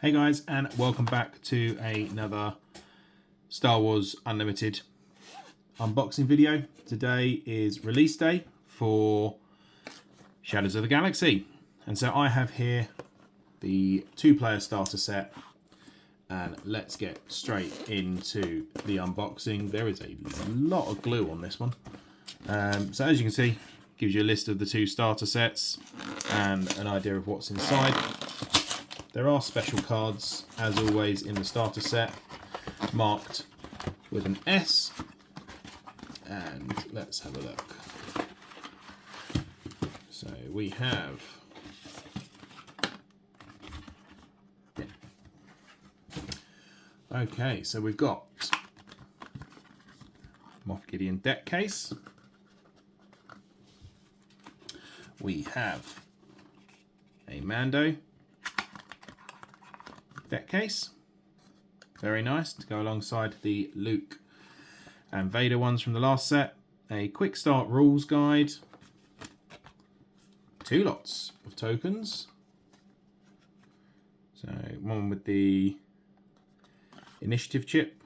Hey guys, and welcome back to another Star Wars Unlimited unboxing video. Today is release day for Shadows of the Galaxy, and so I have here the 2-player starter set, and let's get straight into the unboxing. There is a lot of glue on this one, so as you can see, gives you a list of the 2 starter sets and an idea of what's inside. There are special cards, as always, in the starter set, marked with an S. And let's have a look. So we have okay, so we've got Moff Gideon deck case. We have a Mando deck case, very nice to go alongside the Luke and Vader ones from the last set. A quick start rules guide, 2 lots of tokens, so one with the initiative chip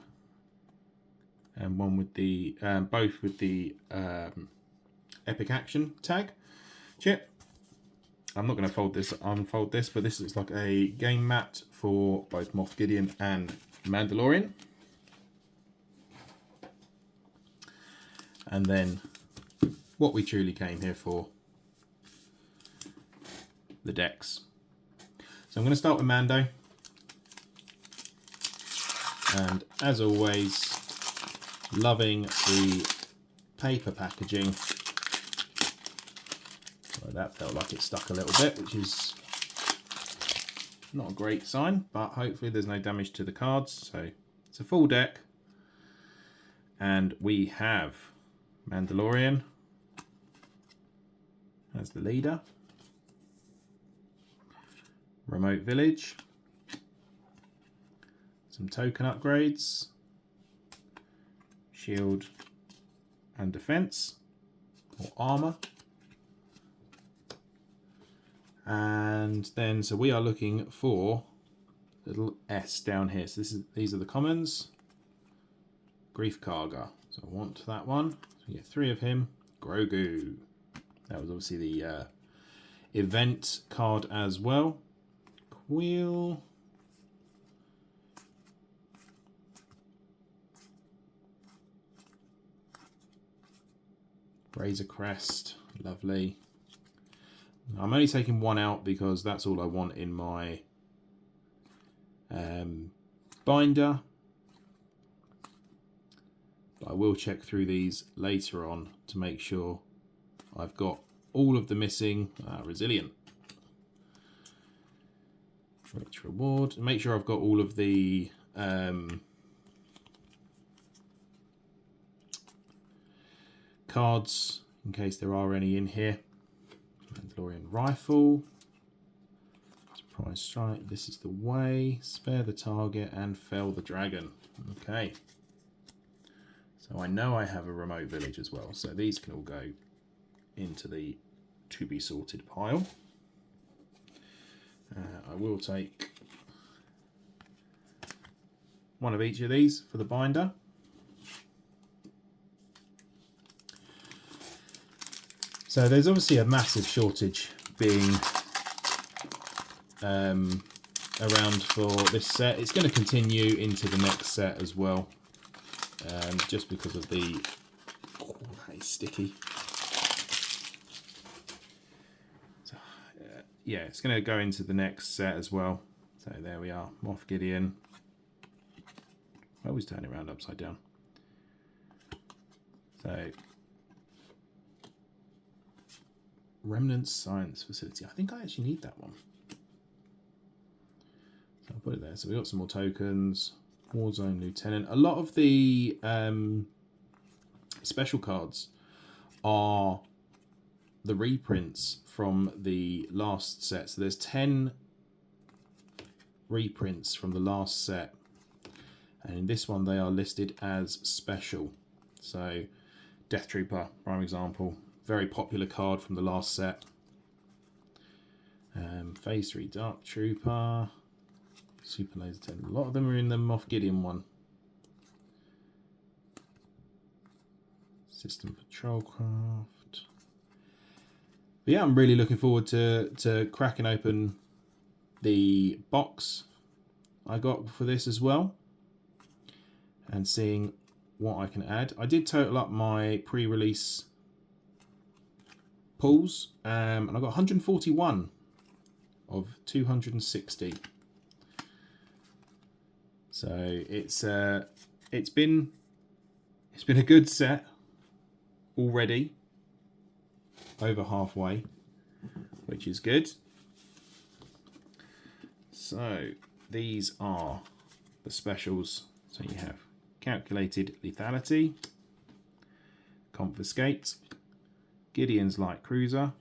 and one with the both with the epic action tag chip. I'm not going to unfold this, but this looks like a game mat for both Moff Gideon and Mandalorian. And then what we truly came here for, the decks. So I'm going to start with Mando. And as always, loving the paper packaging. Well, that felt like it stuck a little bit, which is not a great sign, but hopefully there's no damage to the cards. So it's a full deck, and we have Mandalorian as the leader, remote village, some token upgrades, shield and defense or armor. And then, so we are looking for a little S down here. So these are the commons. Greef Karga. So I want that one. So we get 3 of him. Grogu. That was obviously the event card as well. Quill. Razor Crest. Lovely. I'm only taking 1 out because that's all I want in my binder. But I will check through these later on to make sure I've got all of the missing. Resilient. Rich reward. Make sure I've got all of the cards in case there are any in here. Mandalorian rifle, surprise strike, this is the way, spare the target and fell the dragon. Okay, so I know I have a remote village as well, so these can all go into the to be sorted pile. I will take 1 of each of these for the binder. So there's obviously a massive shortage being around for this set. It's going to continue into the next set as well, just because of the that is sticky. So, yeah, it's going to go into the next set as well. So there we are, Moff Gideon. I always turn it around upside down. So. Remnant Science Facility. I think I actually need that one. So I'll put it there. So we've got some more tokens. Warzone Lieutenant. A lot of the special cards are the reprints from the last set. So there's 10 reprints from the last set. And in this one they are listed as special. So Death Trooper, prime example. Very popular card from the last set. Phase 3 Dark Trooper. Super Laser 10. A lot of them are in the Moff Gideon one. System Patrol Craft. But yeah, I'm really looking forward to cracking open the box I got for this as well and seeing what I can add. I did total up my pre-release pulls and I got 141 of 260. So it's been a good set already, over halfway, which is good. So these are the specials. So you have Calculated Lethality, Confiscate, Gideon's Light Cruiser,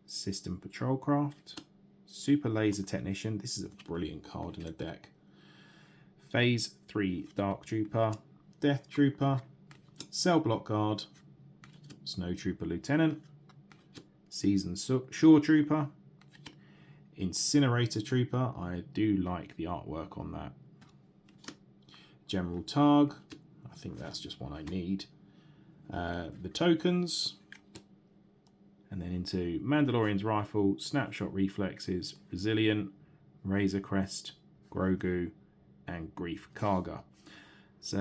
System Patrol Craft, Super Laser Technician. This is a brilliant card in the deck. Phase 3 Dark Trooper, Death Trooper, Cell Block Guard, Snow Trooper Lieutenant, Seasoned Shore Trooper, Incinerator Trooper. I do like the artwork on that. General Targ. I think that's just one I need. The tokens. And then into Mandalorian's Rifle, Snapshot Reflexes, Resilient, Razor Crest, Grogu, and Greef Karga. It's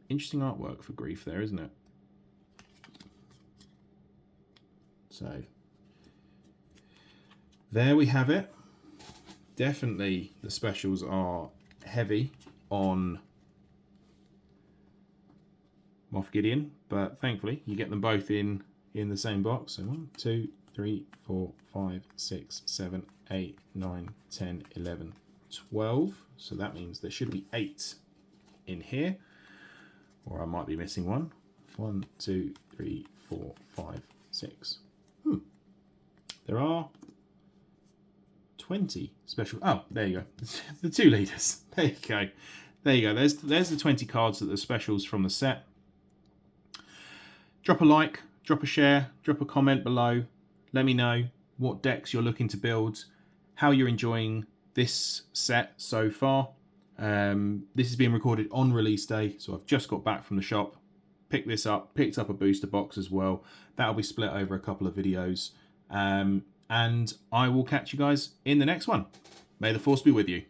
interesting artwork for Greef there, isn't it? So there we have it. Definitely the specials are heavy on Moff Gideon, but thankfully you get them both in the same box. So 1, 2, 3, 4, 5, 6, 7, 8, 9, 10, 11, 12. So that means there should be 8 in here, or I might be missing one. 1, 2, 3, 4, 5, 6. There are 20 special. Oh, there you go. The 2 leaders. There you go. There you go. There's the 20 cards that the specials from the set. Drop a like, drop a share, drop a comment below. Let me know what decks you're looking to build, how you're enjoying this set so far. This is being recorded on release day, so I've just got back from the shop, picked this up, picked up a booster box as well. That'll be split over a couple of videos. And I will catch you guys in the next one. May the Force be with you.